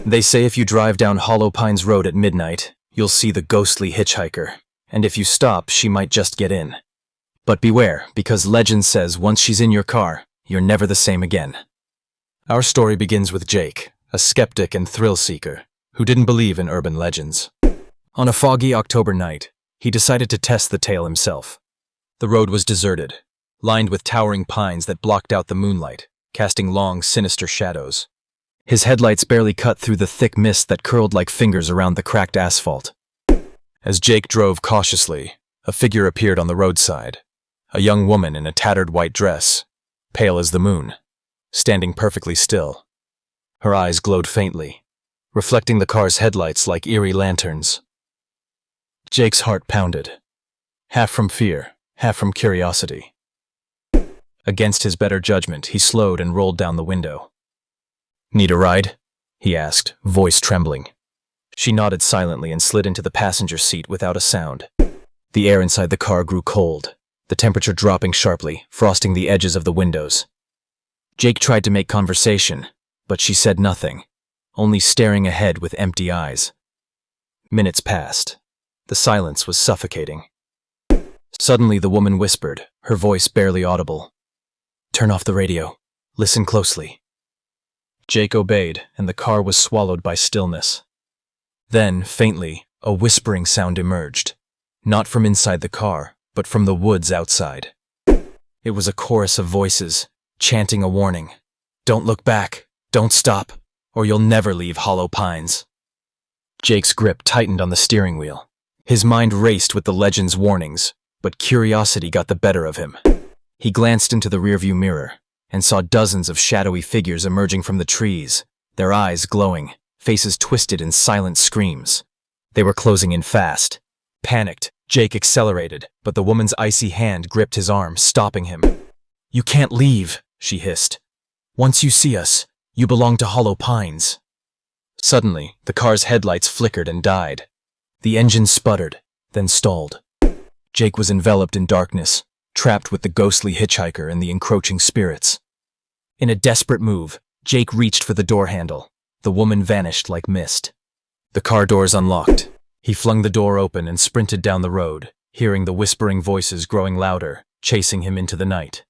They say if you drive down Hollow Pines Road at midnight, you'll see the ghostly hitchhiker, and if you stop, she might just get in. But beware, because legend says once she's in your car, you're never the same again. Our story begins with Jake, a skeptic and thrill-seeker, who didn't believe in urban legends. On a foggy October night, he decided to test the tale himself. The road was deserted, lined with towering pines that blocked out the moonlight, casting long, sinister shadows. His headlights barely cut through the thick mist that curled like fingers around the cracked asphalt. As Jake drove cautiously, a figure appeared on the roadside. A young woman in a tattered white dress, pale as the moon, standing perfectly still. Her eyes glowed faintly, reflecting the car's headlights like eerie lanterns. Jake's heart pounded, half from fear, half from curiosity. Against his better judgment, he slowed and rolled down the window. "Need a ride?" he asked, voice trembling. She nodded silently and slid into the passenger seat without a sound. The air inside the car grew cold, the temperature dropping sharply, frosting the edges of the windows. Jake tried to make conversation, but she said nothing, only staring ahead with empty eyes. Minutes passed. The silence was suffocating. Suddenly the woman whispered, her voice barely audible. "Turn off the radio. Listen closely." Jake obeyed, and the car was swallowed by stillness. Then, faintly, a whispering sound emerged, not from inside the car, but from the woods outside. It was a chorus of voices, chanting a warning. "Don't look back, don't stop, or you'll never leave Hollow Pines." Jake's grip tightened on the steering wheel. His mind raced with the legend's warnings, but curiosity got the better of him. He glanced into the rearview mirror and saw dozens of shadowy figures emerging from the trees, their eyes glowing, faces twisted in silent screams. They were closing in fast. Panicked, Jake accelerated, but the woman's icy hand gripped his arm, stopping him. "You can't leave," she hissed. "Once you see us, you belong to Hollow Pines." Suddenly, the car's headlights flickered and died. The engine sputtered, then stalled. Jake was enveloped in darkness, trapped with the ghostly hitchhiker and the encroaching spirits. In a desperate move, Jake reached for the door handle. The woman vanished like mist. The car doors unlocked. He flung the door open and sprinted down the road, hearing the whispering voices growing louder, chasing him into the night.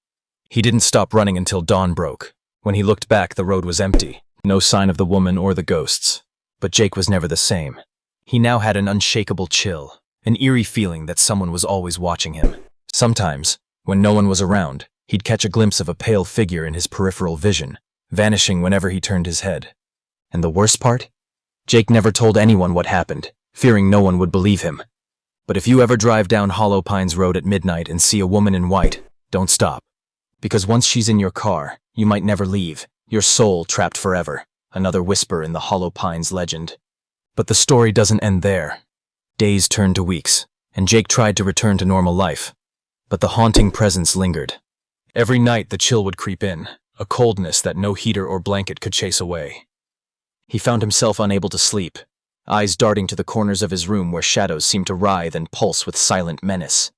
He didn't stop running until dawn broke. When he looked back, the road was empty. No sign of the woman or the ghosts. But Jake was never the same. He now had an unshakable chill, an eerie feeling that someone was always watching him. Sometimes, when no one was around, he'd catch a glimpse of a pale figure in his peripheral vision, vanishing whenever he turned his head. And the worst part? Jake never told anyone what happened, fearing no one would believe him. But if you ever drive down Hollow Pines Road at midnight and see a woman in white, don't stop. Because once she's in your car, you might never leave, your soul trapped forever, another whisper in the Hollow Pines legend. But the story doesn't end there. Days turned to weeks, and Jake tried to return to normal life. But the haunting presence lingered. Every night the chill would creep in, a coldness that no heater or blanket could chase away. He found himself unable to sleep, eyes darting to the corners of his room where shadows seemed to writhe and pulse with silent menace.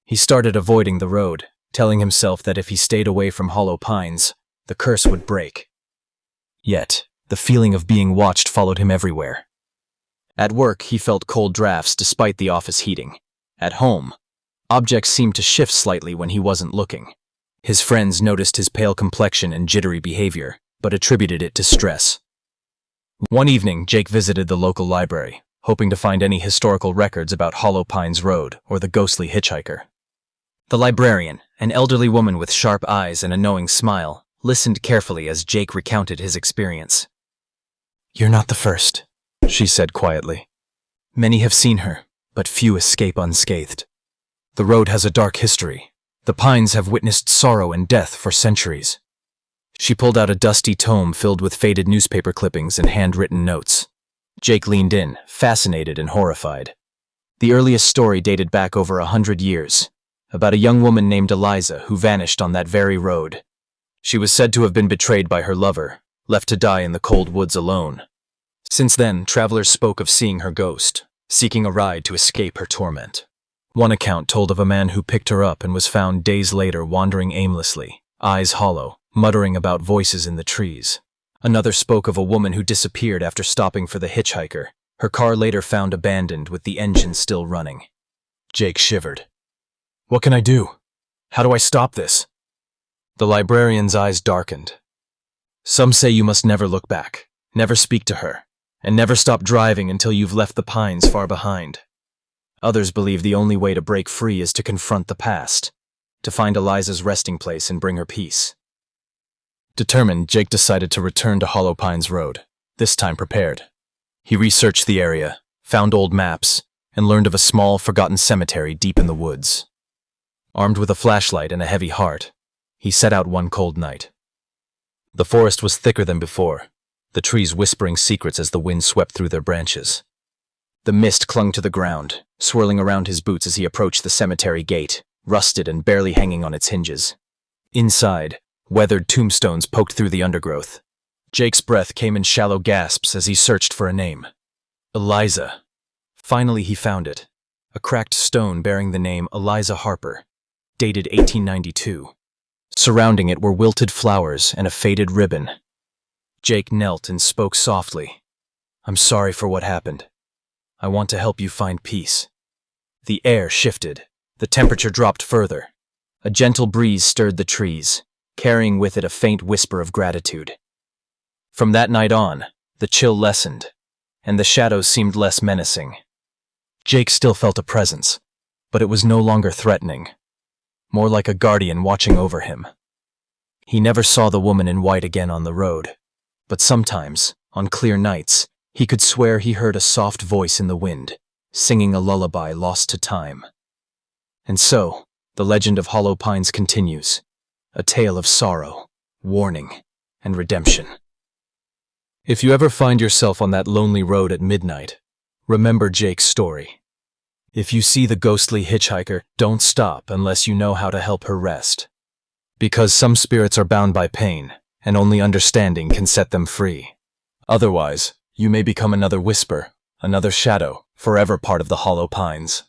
He started avoiding the road, telling himself that if he stayed away from Hollow Pines, the curse would break. Yet, the feeling of being watched followed him everywhere. At work, he felt cold drafts despite the office heating. At home, objects seemed to shift slightly when he wasn't looking. His friends noticed his pale complexion and jittery behavior, but attributed it to stress. One evening, Jake visited the local library, hoping to find any historical records about Hollow Pines Road or the ghostly hitchhiker. The librarian, an elderly woman with sharp eyes and a knowing smile, listened carefully as Jake recounted his experience. "You're not the first," she said quietly. "Many have seen her, but few escape unscathed. The road has a dark history. The pines have witnessed sorrow and death for centuries." She pulled out a dusty tome filled with faded newspaper clippings and handwritten notes. Jake leaned in, fascinated and horrified. The earliest story dated back over 100 years, about a young woman named Eliza who vanished on that very road. She was said to have been betrayed by her lover, left to die in the cold woods alone. Since then, travelers spoke of seeing her ghost, seeking a ride to escape her torment. One account told of a man who picked her up and was found days later wandering aimlessly, eyes hollow, muttering about voices in the trees. Another spoke of a woman who disappeared after stopping for the hitchhiker. Her car later found abandoned with the engine still running. Jake shivered. What can I do? How do I stop this? The librarian's eyes darkened. Some say you must never look back, never speak to her, and never stop driving until you've left the pines far behind. Others believe the only way to break free is to confront the past, to find Eliza's resting place and bring her peace. Determined, Jake decided to return to Hollow Pines Road, this time prepared. He researched the area, found old maps, and learned of a small, forgotten cemetery deep in the woods. Armed with a flashlight and a heavy heart, he set out one cold night. The forest was thicker than before, the trees whispering secrets as the wind swept through their branches. The mist clung to the ground, swirling around his boots as he approached the cemetery gate, rusted and barely hanging on its hinges. Inside, weathered tombstones poked through the undergrowth. Jake's breath came in shallow gasps as he searched for a name. Eliza. Finally he found it, a cracked stone bearing the name Eliza Harper, dated 1892. Surrounding it were wilted flowers and a faded ribbon. Jake knelt and spoke softly. I'm sorry for what happened. I want to help you find peace. The air shifted. The temperature dropped further. A gentle breeze stirred the trees, carrying with it a faint whisper of gratitude. From that night on, the chill lessened, and the shadows seemed less menacing. Jake still felt a presence, but it was no longer threatening, more like a guardian watching over him. He never saw the woman in white again on the road, but sometimes, on clear nights, he could swear he heard a soft voice in the wind, singing a lullaby lost to time. And so, the legend of Hollow Pines continues, a tale of sorrow, warning, and redemption. If you ever find yourself on that lonely road at midnight, remember Jake's story. If you see the ghostly hitchhiker, don't stop unless you know how to help her rest. Because some spirits are bound by pain, and only understanding can set them free. Otherwise, you may become another whisper, another shadow, forever part of the Hollow Pines.